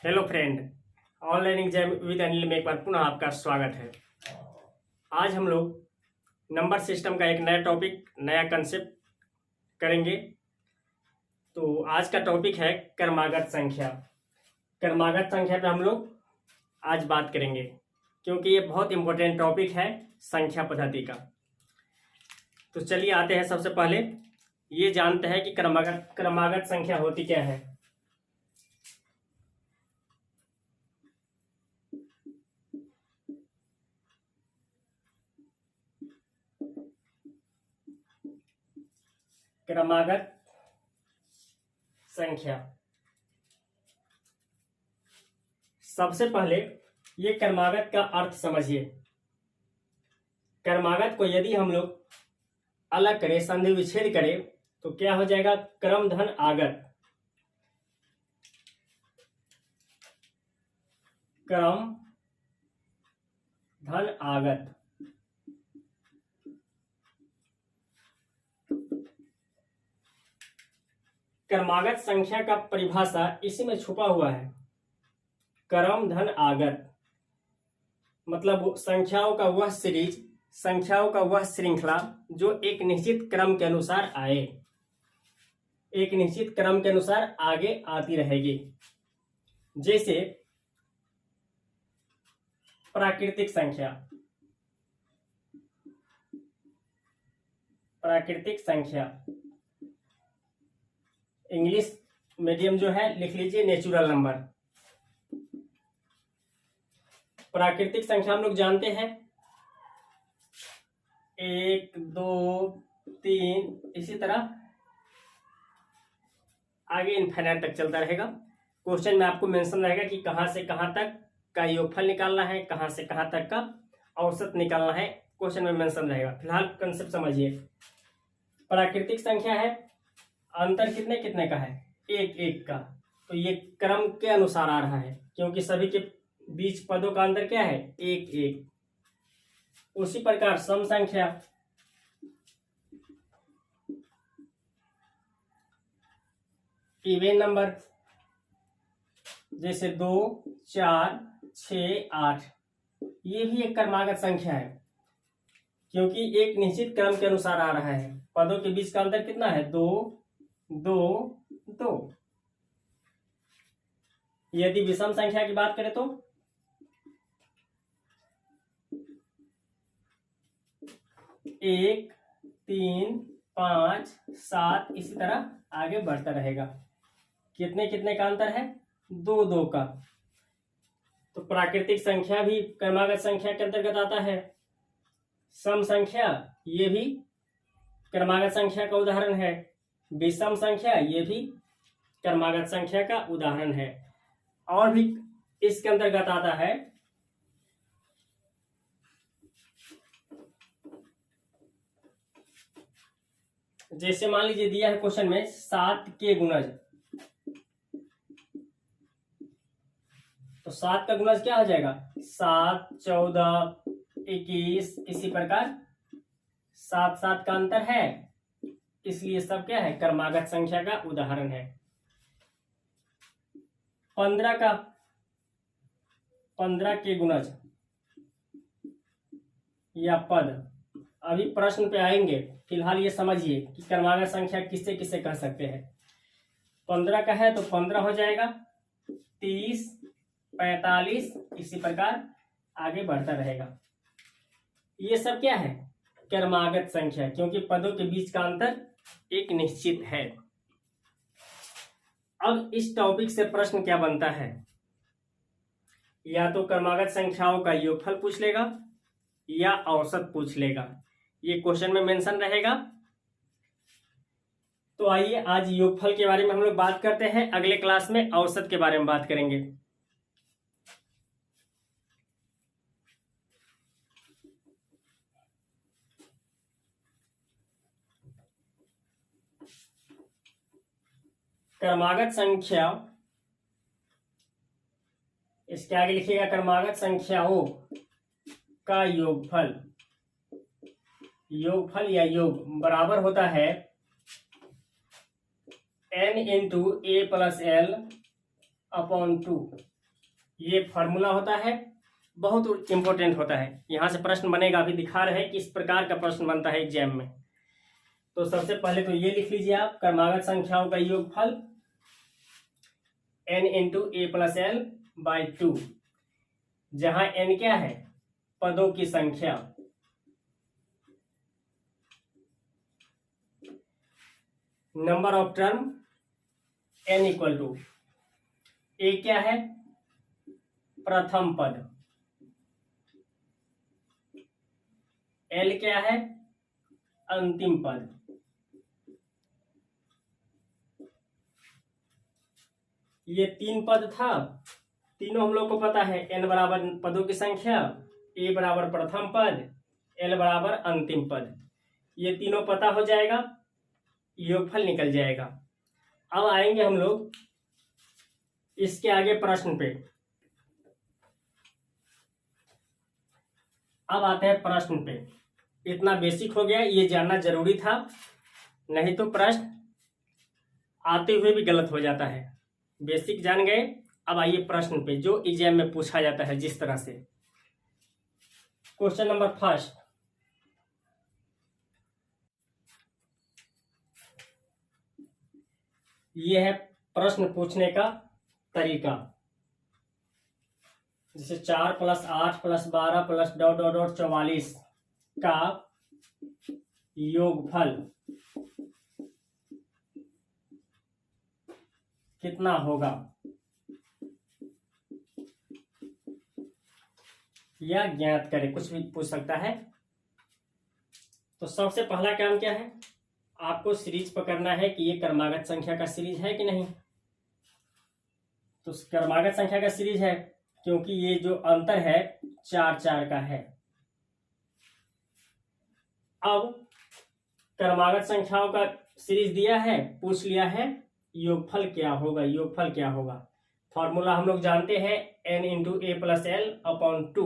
Hello friend, online exam with Anil में एक बार पुनः आपका स्वागत है। आज हम लोग नंबर सिस्टम का एक नया टॉपिक, नया कंसेप्ट करेंगे। तो आज का टॉपिक है क्रमागत संख्या। क्रमागत संख्या पे हम लोग आज बात करेंगे, क्योंकि ये बहुत इम्पोर्टेंट टॉपिक है संख्या पद्धति का। तो चलिए आते हैं, सबसे पहले ये जानते हैं कि क्रमागत संख्या होती क्या है। क्रमागत संख्या, सबसे पहले ये क्रमागत का अर्थ समझिए। क्रमागत को यदि हम लोग अलग करें, संधि विच्छेद करें, तो क्या हो जाएगा? क्रम धन आगत। क्रम धन आगत। क्रमागत संख्या का परिभाषा इसी में छुपा हुआ है। क्रम धन आगत मतलब संख्याओं का वह सीरीज, संख्याओं का वह श्रृंखला जो एक निश्चित क्रम के अनुसार आए, एक निश्चित क्रम के अनुसार आगे आती रहेगी। जैसे प्राकृतिक संख्या, प्राकृतिक संख्या इंग्लिश मीडियम जो है लिख लीजिए नेचुरल नंबर। प्राकृतिक संख्या हम लोग जानते हैं 1, 2, 3, इसी तरह आगे इनफाइनाइट तक चलता रहेगा। क्वेश्चन में आपको मेंशन रहेगा कि कहां से कहां तक का योगफल निकालना है, कहां से कहां तक का औसत निकालना है, क्वेश्चन में मेंशन रहेगा। फिलहाल कंसेप्ट समझिए। प्राकृतिक संख्या है, अंतर कितने कितने का है? 1 1 का। तो ये क्रम के अनुसार आ रहा है, क्योंकि सभी के बीच पदों का अंतर क्या है? 1 1। उसी प्रकार सम संख्या, इवन नंबर, जैसे 2 4 6 8, ये भी एक क्रमागत संख्या है, क्योंकि एक निश्चित क्रम के अनुसार आ रहा है। पदों के बीच का अंतर कितना है? 2 2 2। यदि विषम संख्या की बात करें तो 1 3 5 7, इसी तरह आगे बढ़ता रहेगा। कितने कितने का अंतर है? 2 2 का। तो प्राकृतिक संख्या भी क्रमागत संख्या के अंतर्गत आता है। सम संख्या ये भी क्रमागत संख्या का उदाहरण है। विषम संख्या ये भी क्रमागत संख्या का उदाहरण है। और भी इसके अंतर्गत आता है जैसे मान लीजिए दिया है क्वेश्चन में 7 के गुणज, तो 7 का गुणज क्या हो जाएगा? 7 14 21, इसी प्रकार 7 7 का अंतर है, इसलिए सब क्या है? क्रमागत संख्या का उदाहरण है। 15 के गुणज या पद अभी प्रश्न पे आएंगे। फिलहाल ये समझिए कि क्रमागत संख्या किससे किससे कह सकते हैं। 15 का है तो 15 हो जाएगा, 30 45, इसी प्रकार आगे बढ़ता रहेगा। ये सब क्या है? क्रमागत संख्या, क्योंकि पदों के बीच का अंतर एक निश्चित है। अब इस टॉपिक से प्रश्न क्या बनता है? या तो क्रमागत संख्याओं का योगफल पूछ लेगा या औसत पूछ लेगा, ये क्वेश्चन में मेंशन रहेगा। तो आइए आज योगफल के बारे में हम लोग बात करते हैं, अगले क्लास में औसत के बारे में बात करेंगे। क्रमागत संख्या, इसके आगे लिखिएगा क्रमागत संख्याओं का योगफल। योगफल या योग बराबर होता है n × a + l/2। ये फॉर्मूला होता है, बहुत इंपॉर्टेंट होता है। यहाँ से प्रश्न बनेगा, अभी दिखा रहे हैं कि इस प्रकार का प्रश्न बनता है एग्जाम में। तो सबसे पहले तो ये लिख लीजिए आप, क्रमागत संख्याओं का योगफल n into a plus l by 2, जहां n क्या है, पदों की संख्या, number of term n equal to a क्या है, प्रथम पद, l क्या है, अंतिम पद। ये 3 पद था, तीनों हम लोग को पता है, n बराबर पदों की संख्या, a बराबर प्रथम पद, l बराबर अंतिम पद। ये तीनों पता हो जाएगा, योगफल निकल जाएगा। अब आएंगे हम लोग इसके आगे प्रश्न पे। अब आते हैं प्रश्न पे। इतना बेसिक हो गया, ये जानना जरूरी था, नहीं तो प्रश्न आते हुए भी गलत हो जाता है। बेसिक जान गए। अब आइए प्रश्न पे, जो एग्जाम में पूछा जाता है जिस तरह से। क्वेश्चन नंबर फर्स्ट, ये है प्रश्न पूछने का तरीका। जैसे 4 + 8 + 12 + ... 44 का योगफल कितना होगा, या ज्ञात करें, कुछ भी पूछ सकता है। तो सबसे पहला काम क्या है, आपको सीरीज पकड़ना है कि ये क्रमागत संख्या का सीरीज है कि नहीं। तो क्रमागत संख्या का सीरीज है, क्योंकि ये जो अंतर है 4 का है। अब क्रमागत संख्याओं का सीरीज दिया है, पूछ लिया है योगफल क्या होगा, योगफल क्या होगा। फॉर्मूला हम लोग जानते हैं, n into a plus L upon 2,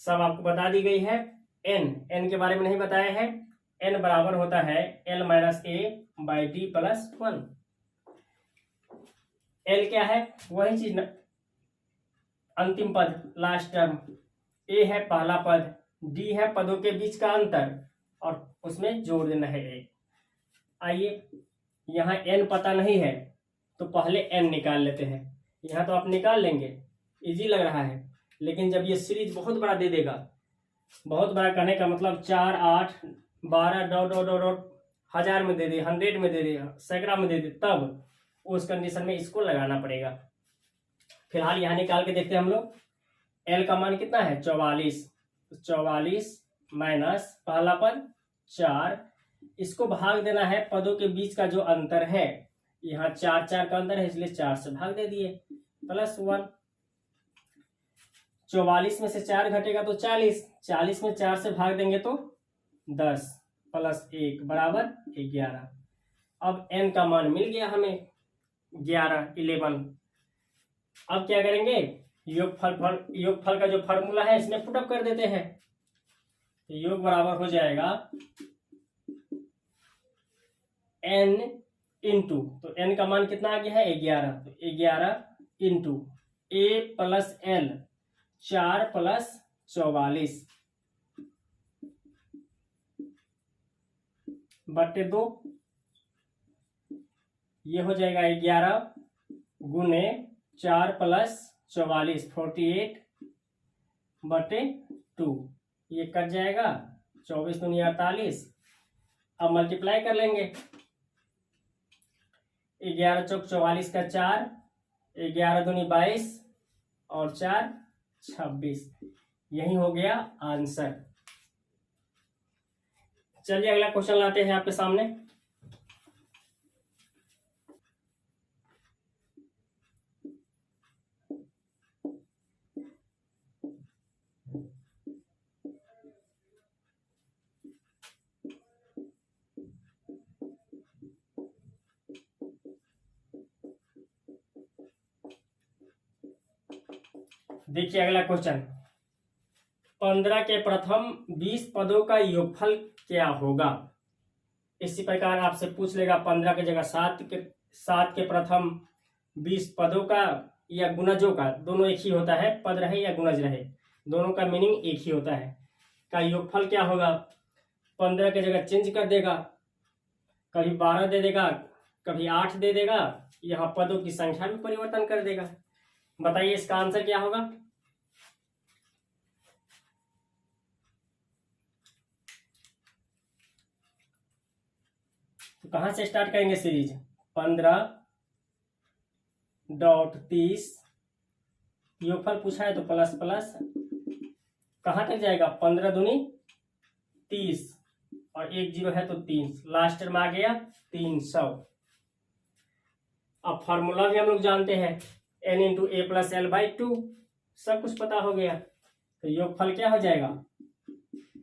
सब आपको बता दी गई है। n के बारे में नहीं बताया है, n बराबर होता है l minus A by D plus 1। l क्या है, वही चीज, अंतिम पद, लास्ट टर्म। a है पहला पद, d है पदों के बीच का अंतर, और उसमें जोड़ देना है एक। आइए, यहाँ n पता नहीं है तो पहले n निकाल लेते हैं। यहाँ तो आप निकाल लेंगे, इजी लग रहा है, लेकिन जब ये सीरीज बहुत बड़ा दे देगा, बहुत बड़ा कहने का मतलब 4, 8, 12 ... हजार में दे दे, 100 में दे दे, सैकड़ा में दे दे, तब उस कंडीशन में इसको लगाना पड़ेगा। फिलहाल यहाँ निकाल के देखते हैं हम लोग। l का मान कितना है, 44। 44 माइनस पहला पद 4, इसको भाग देना है पदों के बीच का जो अंतर है। यहाँ 4 का अंतर है, इसलिए 4 से भाग दे दिए, प्लस 1। 44 में से 4 घटेगा तो 40, 40 में 4 से भाग देंगे तो 10, प्लस 1 बराबर 11। अब n का मान मिल गया हमें 11। अब क्या करेंगे, योगफल का जो फॉर्मूला है इसमें पुटअप कर देते हैं। योग बराबर हो जाएगा n इंटू, तो n का मान कितना आ गया है, 11, तो 11 इंटू a प्लस l, 4 + 44 बटे 2। ये हो जाएगा 11 गुने 4 + 44, 48 बटे 2। ये कट जाएगा, 24 दूनी 48। अब मल्टीप्लाई कर लेंगे, 11 चौक 44 का 4, 11 दूनी 22 और 4 26। यही हो गया आंसर। चलिए अगला क्वेश्चन लाते हैं आपके सामने। देखिए अगला क्वेश्चन, 15 के प्रथम 20 पदों का योगफल क्या होगा। इसी प्रकार आपसे पूछ लेगा 15 की जगह 7 के प्रथम 20 पदों का या गुणजों का, दोनों एक ही होता है, पद रहे या गुणज रहे, दोनों का मीनिंग एक ही होता है, का योगफल क्या होगा, 15 की जगह चेंज कर देगा, कभी 12 दे देगा, कभी 8 दे देगा, यहाँ पदों की संख्या में परिवर्तन कर देगा। बताइए इसका आंसर क्या होगा। तो कहां से स्टार्ट करेंगे सीरीज, 15.30 योगफल पूछा है तो प्लस प्लस कहां तक जाएगा, 15 दूनी 30 और 1 0 है तो 3, लास्ट टर्म आ गया 300। अब फॉर्मूला भी हम लोग जानते हैं, n into a plus l by 2, सब कुछ पता हो गया। तो योगफल क्या हो जाएगा,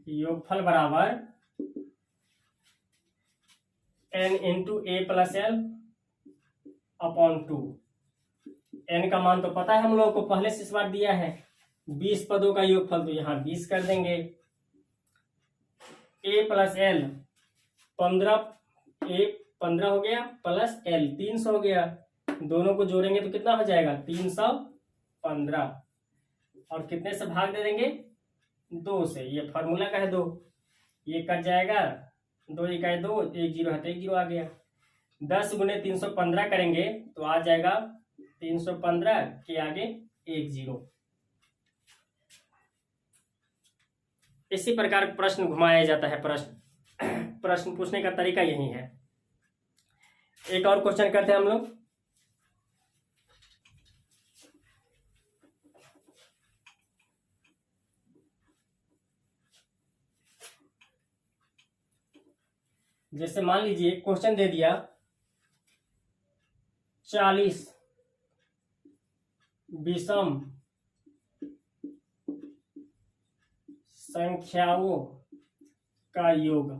योगफल बराबर n into a plus L upon 2। n का मान तो पता है हम लोगों को, पहले से इस बार दिया है, 20 पदों का योगफल, तो यहाँ 20 कर देंगे। a प्लस एल 15 हो गया, प्लस एल 300 हो गया, दोनों को जोड़ेंगे तो कितना हो जाएगा, 315, और कितने से भाग दे देंगे, 2 से, ये फार्मूला का है 2, ये कट जाएगा, 2 इकाई 2, 1 0 है तो 1 0 आ गया। 10 गुने 315 करेंगे तो आ जाएगा 315 के आगे 1 0। इसी प्रकार प्रश्न घुमाया जाता है, प्रश्न पूछने का तरीका यही है। एक और क्वेश्चन करते हैं हम लोग। जैसे मान लीजिए क्वेश्चन दे दिया 40 विषम संख्याओं का योग,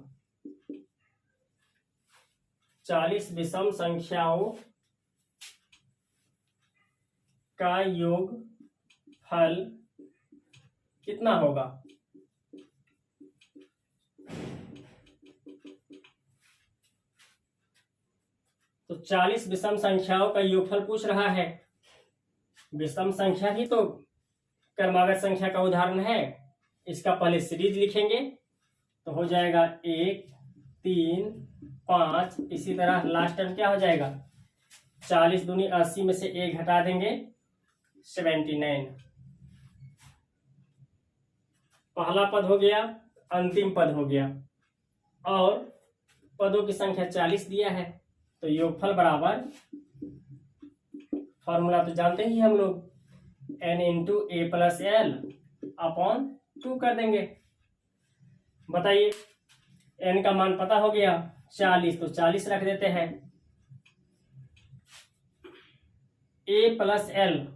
40 विषम संख्याओं का योग फल कितना होगा। तो 40 विषम संख्याओं का योगफल पूछ रहा है। विषम संख्या भी तो क्रमागत संख्या का उदाहरण है। इसका पहले सीरीज लिखेंगे तो हो जाएगा 1 3 5, इसी तरह लास्ट टर्म क्या हो जाएगा, 40 दूनी 80 में से 1 घटा देंगे 79। पहला पद हो गया, अंतिम पद हो गया, और पदों की संख्या 40 दिया है, तो योगफल बराबर, फॉर्मूला तो जानते ही हम लोग, n into a plus L upon 2 कर देंगे। बताइए n का मान पता हो गया 40, तो 40 रख देते हैं। a प्लस एल,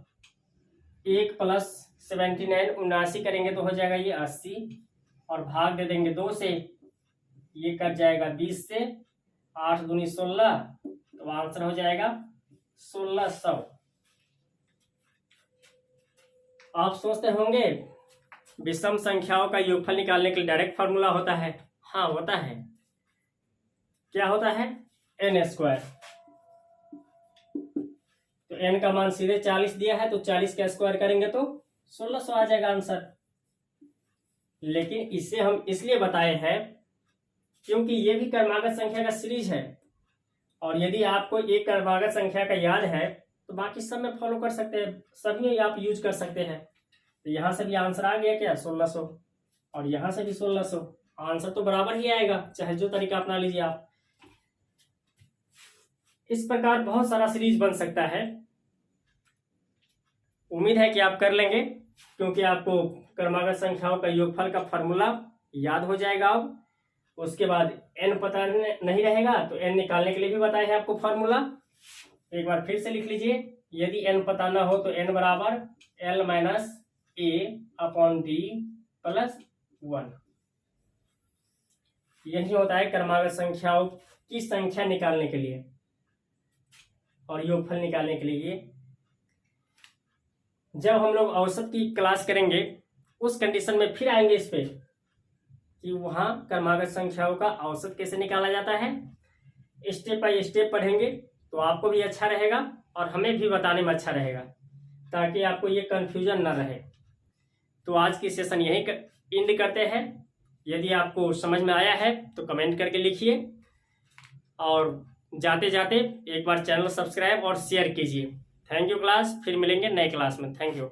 1 प्लस 79 79 करेंगे तो हो जाएगा ये 80, और भाग दे देंगे 2 से, ये कट जाएगा 20 से, 8 दूनी 16, तो आंसर हो जाएगा 1600। आप सोचते होंगे विषम संख्याओं का योगफल निकालने के लिए डायरेक्ट फॉर्मूला होता है। हाँ होता है। क्या होता है, n स्क्वायर। तो n का मान सीधे 40 दिया है, तो 40 का स्क्वायर करेंगे तो 1600 आ जाएगा आंसर। लेकिन इसे हम इसलिए बताए हैं क्योंकि ये भी क्रमागत संख्या का सीरीज है, और यदि आपको एक क्रमागत संख्या का याद है तो बाकी सब में फॉलो कर सकते हैं, सभी आप यूज कर सकते हैं। तो यहां से भी आंसर आ गया क्या, 1600, और यहां से भी 1600, आंसर तो बराबर ही आएगा, चाहे जो तरीका अपना लीजिए आप। इस प्रकार बहुत सारा सीरीज बन सकता है। उम्मीद है कि आप कर लेंगे, क्योंकि आपको क्रमागत संख्याओं का योगफल का फॉर्मूला याद हो जाएगा। अब उसके बाद n पता नहीं रहेगा तो n निकालने के लिए भी बताया है आपको फॉर्मूला। एक बार फिर से लिख लीजिए, यदि n पता ना हो तो n बराबर l minus a upon d plus 1। यही होता है क्रमागत संख्याओं की संख्या निकालने के लिए और योगफल निकालने के लिए। जब हम लोग औसत की क्लास करेंगे उस कंडीशन में फिर आएंगे इस पे कि वहां क्रमागत संख्याओं का औसत कैसे निकाला जाता है। स्टेप बाय स्टेप पढ़ेंगे तो आपको भी अच्छा रहेगा और हमें भी बताने में अच्छा रहेगा। ताकि आपको ये कन्फ्यूजन ना रहे। तो आज की सेशन यहीं एंड करते हैं। यदि आपको समझ में आया है तो कमेंट करके लिखिए, और जाते जाते एक बार चैनल सब्सक्राइब और शेयर कीजिए। थैंक यू क्लास, फिर मिलेंगे नए क्लास में। Thank you.